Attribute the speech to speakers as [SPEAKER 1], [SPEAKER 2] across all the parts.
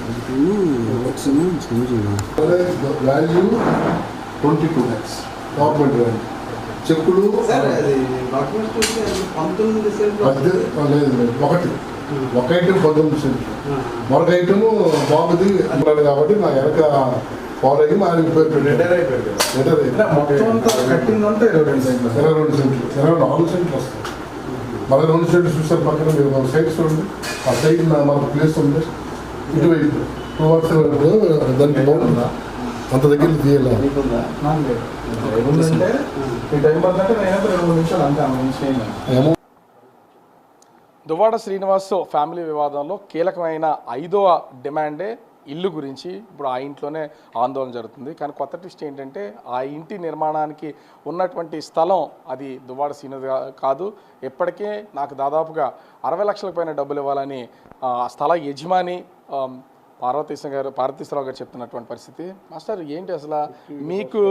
[SPEAKER 1] Value 22 lakhs government value. చెక్కులు లేదు ఒకటి ఒక ఐటమ్ 19 సెంట్లు, మరొక ఐటము బాబుది అన్నాడు కాబట్టి నా వెనక ఫాలో అయ్యి మా ఆయన పేరు పెట్టారు. 22 సెంట్లు, 24 సెంట్లు వస్తాయి. మళ్ళీ 2 సెంట్లు చూసారు పక్కన మీరు మన సైడ్ చూడండి. ఆ సైడ్ మనకు ప్లేస్ ఉంది ఇటువైపు 2 hours దానికి బాగుందా అంత దగ్గర తీయాలి.
[SPEAKER 2] దువ్వాడ శ్రీనివాస్ ఫ్యామిలీ వివాదంలో కీలకమైన 5వ డిమాండే ఇల్లు గురించి. ఇప్పుడు ఆ ఇంట్లోనే ఆందోళన జరుగుతుంది. కానీ కొత్త ట్విస్ట్ ఏంటంటే ఆ ఇంటి నిర్మాణానికి ఉన్నటువంటి స్థలం అది దువ్వాడ శ్రీను కాదు. ఇప్పటికే నాకు దాదాపుగా 60 లక్షల పైన డబ్బులు ఇవ్వాలని స్థల యజమాని పార్వతీశ్వరరావు గారు చెప్తున్నటువంటి పరిస్థితి. మాస్టర్ ఏంటి అసలు మీకు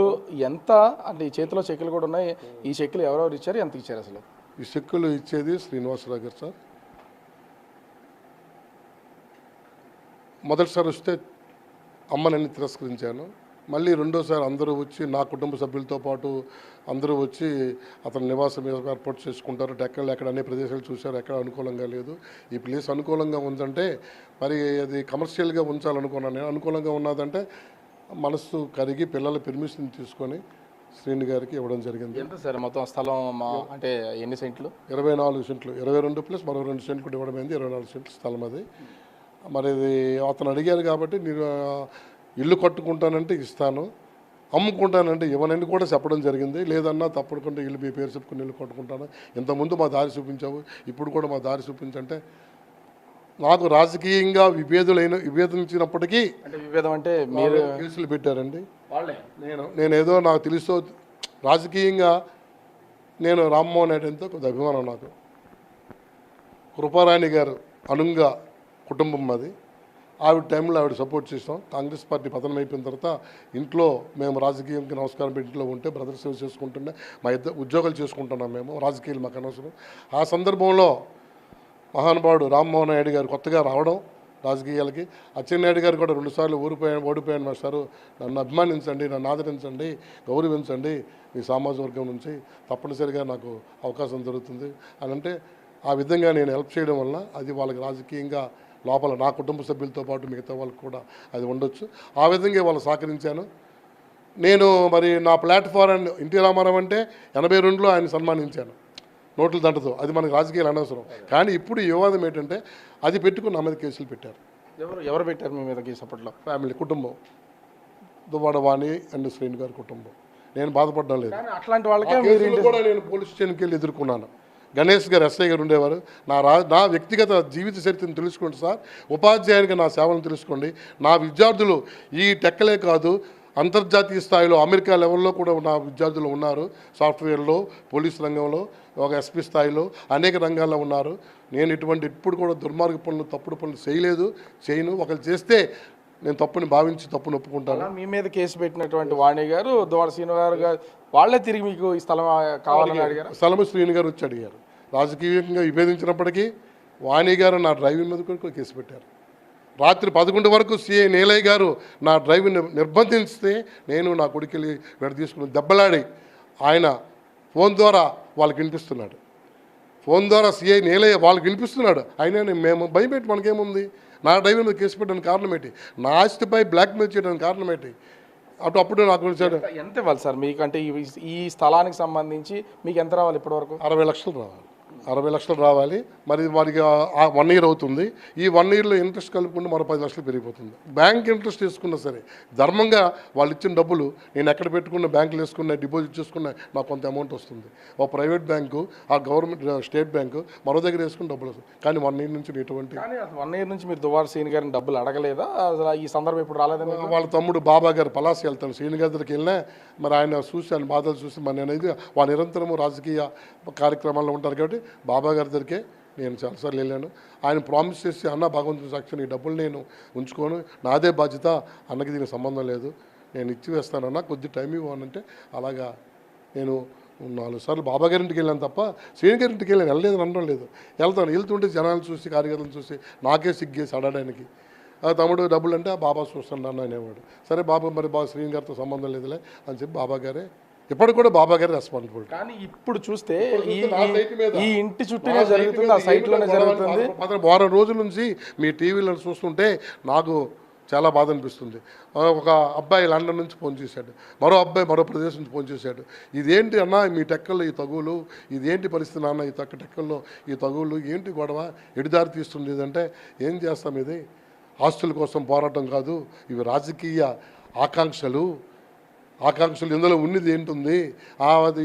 [SPEAKER 2] ఎంత అంటే ఈ చేతిలో చెక్కులు కూడా ఉన్నాయి, ఈ చెక్కులు ఎవరెవరు ఇచ్చారు, ఎంత ఇచ్చారు అసలు?
[SPEAKER 1] ఈ చెక్కులు ఇచ్చేది శ్రీనివాసరావు గారు సార్. మొదటిసారి వస్తే అమ్మనని తిరస్కరించాను. మళ్ళీ రెండోసారి అందరూ వచ్చి నా కుటుంబ సభ్యులతో పాటు అందరూ వచ్చి అతని నివాసం ఏర్పాటు చేసుకుంటారు. డెక్కలు ఎక్కడ అన్ని ప్రదేశాలు చూశారు, ఎక్కడ అనుకూలంగా లేదు. ఈ ప్లేస్ అనుకూలంగా ఉందంటే మరి అది కమర్షియల్గా ఉంచాలనుకున్నాను నేను. అనుకూలంగా ఉన్నదంటే మనసు కరిగి పిల్లల పెర్మిషన్ తీసుకొని శ్రీని గారికి ఇవ్వడం జరిగింది.
[SPEAKER 2] ఎంత సార్ మొత్తం స్థలం అంటే ఎన్ని సెంట్లు?
[SPEAKER 1] 24 సెంట్లు, 22 ప్లస్ మరో 2 సెంట్లు ఇవ్వడం అయింది. 24 సెంట్లు స్థలం అది. మరి ఇది అతను అడిగారు కాబట్టి నేను ఇల్లు కట్టుకుంటానంటే ఇస్తాను, అమ్ముకుంటానంటే ఇవ్వనని కూడా చెప్పడం జరిగింది. లేదన్నా తప్పకుండా ఇల్లు మీ పేరు చెప్పుకుని ఇల్లు కట్టుకుంటాను, ఇంతకుముందు మా దారి చూపించావు, ఇప్పుడు కూడా మా దారి చూపించంటే నాకు రాజకీయంగా విభేదించినప్పటికీ
[SPEAKER 2] విభేదం అంటే మీరు
[SPEAKER 1] కేసులు పెట్టారండి. నేనేదో నాకు తెలుసో రాజకీయంగా నేను రామ్మోహన్ రెడ్డి ఎంతో కొంత అభిమానం. నాకు కృపారాణి గారు అనుంగా కుటుంబం అది. ఆవిడ టైంలో ఆవిడ సపోర్ట్ చేస్తాం. కాంగ్రెస్ పార్టీ పతనం అయిపోయిన తర్వాత ఇంట్లో మేము రాజకీయంకి నమస్కారం పెట్టి ఇంట్లో ఉంటే బ్రదర్ సేవ చేసుకుంటుండే మా ఇద్దరు ఉద్యోగాలు చేసుకుంటున్నాం. మేము రాజకీయాలు మాకు అనవసరం. ఆ సందర్భంలో మహానుభావుడు రామ్మోహన్ నాయుడు గారు కొత్తగా రావడం రాజకీయాలకి, అచ్చెన్నాయుడు గారు కూడా 2 సార్లు ఓడిపోయాను మాస్టారు, నన్ను అభిమానించండి, నన్ను ఆదరించండి, గౌరవించండి, మీ సామాజిక వర్గం నుంచి తప్పనిసరిగా నాకు అవకాశం దొరుకుతుంది అని అంటే ఆ విధంగా నేను హెల్ప్ చేయడం వల్ల అది వాళ్ళకి రాజకీయంగా లోపల నా కుటుంబ సభ్యులతో పాటు మిగతా వాళ్ళకి కూడా అది ఉండొచ్చు. ఆ విధంగా వాళ్ళు సహకరించాను నేను. మరి నా ప్లాట్ఫామ్ ఎన్టీ రామారావు అంటే 82లో ఆయన సన్మానించాను నోట్ల దండతో. అది మనకు రాజకీయాలు అనవసరం. కానీ ఇప్పుడు వివాదం ఏంటంటే అది పెట్టుకుని నా మీద కేసులు పెట్టారు.
[SPEAKER 2] ఎవరు పెట్టారు మీ మీద కేసు? అప్పట్లో
[SPEAKER 1] ఫ్యామిలీ కుటుంబం, దువ్వాడ వాణి అండ్ శ్రీని గారి కుటుంబం. నేను బాధపడడం లేదు.
[SPEAKER 2] అట్లాంటి వాళ్ళకి
[SPEAKER 1] కూడా నేను పోలీస్ స్టేషన్కి వెళ్ళి ఎదుర్కొన్నాను. గణేష్ గారు ఎస్ఐ గారు ఉండేవారు. నా వ్యక్తిగత జీవిత చరిత్రను తెలుసుకోండి సార్, ఉపాధ్యాయునిగా నా సేవలను తెలుసుకోండి. నా విద్యార్థులు ఈ టెక్కలే కాదు అంతర్జాతీయ స్థాయిలో అమెరికా లెవెల్లో కూడా నా విద్యార్థులు ఉన్నారు. సాఫ్ట్వేర్లో, పోలీస్ రంగంలో, ఒక ఎస్పీ స్థాయిలో అనేక రంగాల్లో ఉన్నారు. నేను ఇప్పుడు కూడా దుర్మార్గ పనులు తప్పుడు పనులు చేయను. ఒకరు చేస్తే నేను తప్పుని భావించి తప్పును ఒప్పుకుంటాను.
[SPEAKER 2] మీ మీద కేసు పెట్టినటువంటి వాణి గారు, దువ్వాడ శ్రీను గారు వాళ్ళే తిరిగి మీకు ఈ స్థలం కావాలని అడిగారు.
[SPEAKER 1] స్థలం శ్రీని గారు వచ్చి అడిగారు. రాజకీయంగా విభేదించినప్పటికీ వాణి గారు నా డ్రైవింగ్ మీద కూడా కేసు పెట్టారు. రాత్రి 11 వరకు సిఐ నీలయ్య గారు నా డ్రైవింగ్ నిర్బంధిస్తే నేను నా కొడుకెళ్ళి తీసుకుని దెబ్బలాడి ఆయన ఫోన్ ద్వారా వాళ్ళకి వినిపిస్తున్నాడు. ఫోన్ ద్వారా సిఐ నీలయ్య వాళ్ళకి వినిపిస్తున్నాడు. అయినా మేము భయపెట్టి మనకేముంది, నా డ్రైవింగ్ మీద కేసు పెట్టడానికి కారణం ఏంటి, నా ఆస్తిపై బ్లాక్మెయిల్ చేయడానికి కారణం ఏంటి? అప్పుడు నాకు
[SPEAKER 2] ఎంత ఇవ్వాలి సార్ మీకు? అంటే ఈ స్థలానికి సంబంధించి మీకు ఎంత రావాలి ఇప్పటివరకు?
[SPEAKER 1] 60 లక్షలు రావాలి. 60 లక్షలు రావాలి. మరి వారికి 1 ఇయర్ అవుతుంది. ఈ 1 ఇయర్లో ఇంట్రెస్ట్ కలుపుకుంటే మరో 10 లక్షలు పెరిగిపోతుంది. బ్యాంక్ ఇంట్రెస్ట్ తీసుకున్నా సరే ధర్మంగా వాళ్ళు ఇచ్చిన డబ్బులు నేను ఎక్కడ పెట్టుకున్న బ్యాంకులు వేసుకున్నా డిపాజిట్ చేసుకున్నా నాకు కొంత అమౌంట్ వస్తుంది. ఒక ప్రైవేట్ బ్యాంకు, ఆ గవర్నమెంట్ స్టేట్ బ్యాంకు మరో దగ్గర వేసుకుని డబ్బులు వస్తుంది. కానీ 1 ఇయర్ నుంచి ఎటువంటి
[SPEAKER 2] 1 ఇయర్ నుంచి మీరు దువ్వాడ శ్రీని గారిని డబ్బులు అడగలేదా? అసలు ఈ సందర్భం ఇప్పుడు రాలేదా?
[SPEAKER 1] వాళ్ళ తమ్ముడు బాబా గారు పలాసి వెళ్తాను శ్రీని గారి దగ్గరికి వెళ్ళినా మరి ఆయన చూసి ఆయన బాధలు చూసి మరి అనేది వాళ్ళు నిరంతరము రాజకీయ కార్యక్రమాల్లో ఉంటారు కాబట్టి బాబా గారి దగ్గరికే నేను చాలాసార్లు వెళ్ళాను. ఆయన ప్రామిస్ చేసి అన్న భగవంతుని సాక్షి ఈ డబ్బులు నేను ఉంచుకోను, నాదే బాధ్యత, అన్నకి దీనికి సంబంధం లేదు, నేను ఇచ్చి వేస్తానన్నా, కొద్ది టైం ఇవ్వనంటే అలాగా నేను 4 సార్లు బాబా గారింటికి వెళ్ళాను తప్ప శ్రీని గారింటికి వెళ్ళాను. వెళ్ళలేదు అనడం లేదు. వెళ్తుంటే జనాలు చూసి కార్యకర్తలు చూసి నాకే సిగ్గేసి అడడానికి ఆ తమ్ముడు డబ్బులు అంటే ఆ బాబా చూస్తాను అన్న అనేవాడు. సరే బాబా మరి శ్రీని గారితో సంబంధం లేదులే అని చెప్పి బాబా గారే ఇప్పటికి కూడా బాబా గారే రెస్పాన్సిబిలిటీ.
[SPEAKER 2] కానీ ఇప్పుడు చూస్తే
[SPEAKER 1] నా సైట్ మీద
[SPEAKER 2] ఈ ఇంటి చుట్టూనే జరుగుతుంది, ఆ సైట్లోనే జరుగుతుంది.
[SPEAKER 1] వారం రోజుల నుంచి మీ టీవీలో చూస్తుంటే నాకు చాలా బాధ అనిపిస్తుంది. ఒక అబ్బాయి లండన్ నుంచి ఫోన్ చేశాడు, మరో అబ్బాయి మరో ప్రదేశం నుంచి ఫోన్ చేశాడు. ఇదేంటి అన్న మీ టెక్కల్లో ఈ తగువులు, ఇదేంటి పరిస్థితి నాన్న ఈ టెక్కల్లో ఈ తగువులు ఏంటి గొడవ, ఎడిదారి తీస్తుంది ఇదంటే ఏం చేస్తాం, ఇది ఆస్తుల కోసం పోరాటం కాదు, ఇవి రాజకీయ ఆకాంక్షలు ఇందులో ఉన్నది ఏంటుంది, అది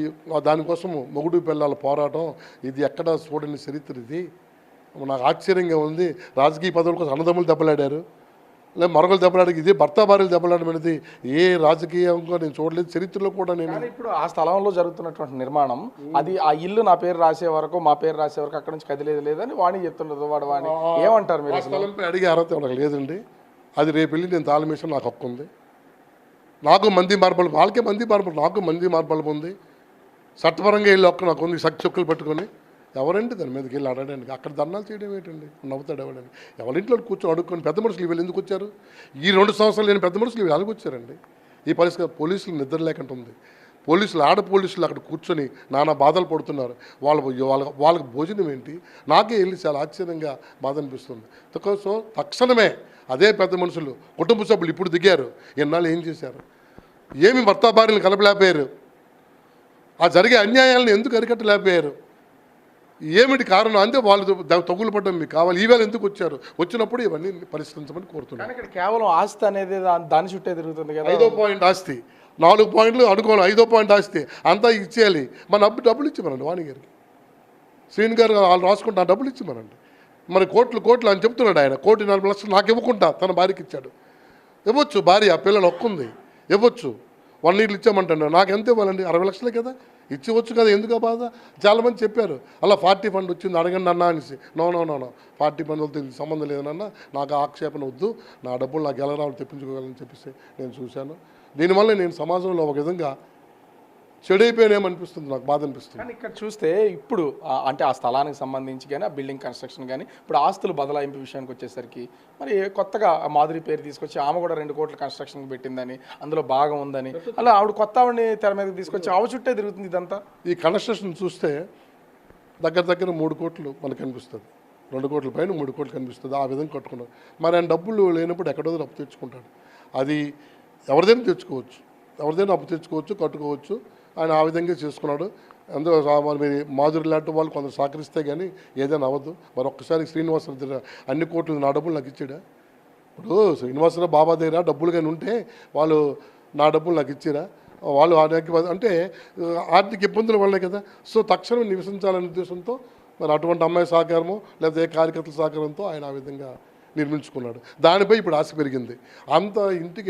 [SPEAKER 1] దానికోసం మొగుడు పిల్లల పోరాటం, ఇది ఎక్కడ చూడని చరిత్ర. ఇది నాకు ఆశ్చర్యంగా ఉంది. రాజకీయ పదవుల కోసం అన్నదమ్ములు దెబ్బలాడారు, లేదా మరొకరు దెబ్బలాడికి, ఇది భర్త భార్యలు దెబ్బలాడడం అనేది ఏ రాజకీయంగా నేను చూడలేదు చరిత్రలో కూడా. నేను
[SPEAKER 2] ఇప్పుడు ఆ స్థలంలో జరుగుతున్నటువంటి నిర్మాణం, అది ఆ ఇల్లు నా పేరు రాసే వరకు, మా పేరు రాసే వరకు అక్కడ నుంచి కదిలేదు లేదని వాణి చెప్తున్నారు. వాణి ఏమంటారు మీరు?
[SPEAKER 1] ఆ స్థలంపై అడిగే అర్హత నాకు లేదండి. అది రేపు వెళ్ళి నేను తాళమేసిన నాకు హక్కు ఉంది. నాకు మంది మార్బల్, వాళ్ళకే మంది మార్బల్, నాకు మంది మార్బల్ ఉంది. చట్టపరంగా వెళ్ళి ఒక్క నాకు ఉంది, చెక్కులు పట్టుకొని ఎవరండి దాని మీదకి వెళ్ళి అడగడానికి, అక్కడ ధర్నాలు చేయడం ఏంటండి, నవ్వుతాడు ఎవడండి. ఎవరింట్లో కూర్చొని అడుక్కొని పెద్ద మనుషులు వీళ్ళు ఎందుకు వచ్చారు, ఈ 2 సంవత్సరాలు లేని పెద్ద మనుషులు వీళ్ళు అలాగ వచ్చారండి. ఈ పరిస్థితి పోలీసులు నిద్ర లేకుండా ఉంది. పోలీసులు ఆడ పోలీసులు అక్కడ కూర్చొని నానా బాధలు పడుతున్నారు. వాళ్ళకి భోజనం ఏంటి, నాకే వెళ్ళి చాలా ఆశ్చర్యంగా బాధ అనిపిస్తుంది. సో తక్షణమే అదే పెద్ద మనుషులు కుటుంబ సభ్యులు ఇప్పుడు దిగారు. ఎన్నాళ్ళు ఏం చేశారు, ఏమి భర్త భార్యలు కలపలేకపోయారు, ఆ జరిగే అన్యాయాలను ఎందుకు అరికట్టలేకపోయారు, ఏమిటి కారణం అంటే వాళ్ళు తగులు పడడం మీకు కావాలి. ఈవేళ ఎందుకు వచ్చారు, వచ్చినప్పుడు ఇవన్నీ పరిష్కరించమని కోరుతున్నాను.
[SPEAKER 2] ఇక్కడ కేవలం ఆస్తి అనేది దాని చుట్టే తిరుగుతుంది కదా.
[SPEAKER 1] 5వ పాయింట్ ఆస్తి, 4 పాయింట్లు అనుకోవాలి, 5వ పాయింట్ ఆస్తి అంతా ఇచ్చేయాలి. మన డబ్బులు ఇచ్చిమనండి వాణి గారికి, శ్రీని గారు వాళ్ళు రాసుకుంటా డబ్బులు ఇచ్చిమనండి. మరి కోట్లు అని చెప్తున్నాడు ఆయన. 1,40,00,000 నాకు ఇవ్వకుండా తన భార్యకి ఇచ్చాడు. ఇవ్వచ్చు, భార్య పిల్లలు ఒక్కుంది, ఇవ్వచ్చు. 1 ఇయర్లు ఇచ్చామంటాడు. నాకు ఎంత ఇవ్వాలండి, 60 లక్షలే కదా, ఇచ్చివచ్చు కదా, ఎందుకు ఆ బాధ. చాలామంది చెప్పారు అలా 40 ఫండ్ వచ్చింది అడగండి అన్న అనేసి. నో 40 ఫండ్లతో సంబంధం లేదన్నా, నాకు ఆక్షేపణ వద్దు, నా డబ్బులు నాకు ఎలా రావాలి తెప్పించుకోగలని చెప్పేసి నేను చూశాను. దీనివల్ల నేను సమాజంలో ఒక విధంగా చెడైపోయానేమనిపిస్తుంది, నాకు బాధ అనిపిస్తుంది.
[SPEAKER 2] కానీ ఇక్కడ చూస్తే ఇప్పుడు అంటే ఆ స్థలానికి సంబంధించి కానీ, ఆ బిల్డింగ్ కన్స్ట్రక్షన్ కానీ, ఇప్పుడు ఆస్తులు బదలాయింపు విషయానికి వచ్చేసరికి మరి కొత్తగా మాధురి పేరు తీసుకొచ్చి ఆమె కూడా 2 కోట్ల కన్స్ట్రక్షన్కి పెట్టిందని, అందులో భాగం ఉందని, అలా ఆవిడ కొత్త ఆవిడని తెర మీదకి తీసుకొచ్చి ఆవిడ చుట్టే తిరుగుతుంది ఇదంతా.
[SPEAKER 1] ఈ కన్స్ట్రక్షన్ చూస్తే దగ్గర 3 కోట్లు మనకు కనిపిస్తుంది, 2 కోట్ల పైన 3 కోట్లు కనిపిస్తుంది. ఆ విధంగా కట్టుకున్నాడు. మరి ఆయన డబ్బులు లేనప్పుడు ఎక్కడో అప్పు తెచ్చుకుంటాడు. అది ఎవరిదైనా తెచ్చుకోవచ్చు, ఎవరిదైనా అప్పు తెచ్చుకోవచ్చు, కట్టుకోవచ్చు. ఆయన ఆ విధంగా చేసుకున్నాడు. అందులో మరి మాధురి లాంటి వాళ్ళు కొందరు సహకరిస్తే కానీ ఏదైనా అవ్వదు. మరి ఒక్కసారి శ్రీనివాసరావు దగ్గర అన్ని కోట్లు నా డబ్బులు నాకు ఇచ్చాడా? ఇప్పుడు శ్రీనివాసరావు బాబా దగ్గర డబ్బులు కానీ ఉంటే వాళ్ళు నా డబ్బులు నాకు ఇచ్చారా? వాళ్ళు అంటే ఆర్థిక ఇబ్బందుల వల్లే కదా. సో తక్షణం నివసించాలనే ఉద్దేశంతో మరి అటువంటి అమ్మాయి సహకారము లేదా ఏ కార్యకర్తల సహకారంతో ఆయన ఆ విధంగా నిర్మించుకున్నాడు. దానిపై ఇప్పుడు ఆశ పెరిగింది. అంత ఇంటికి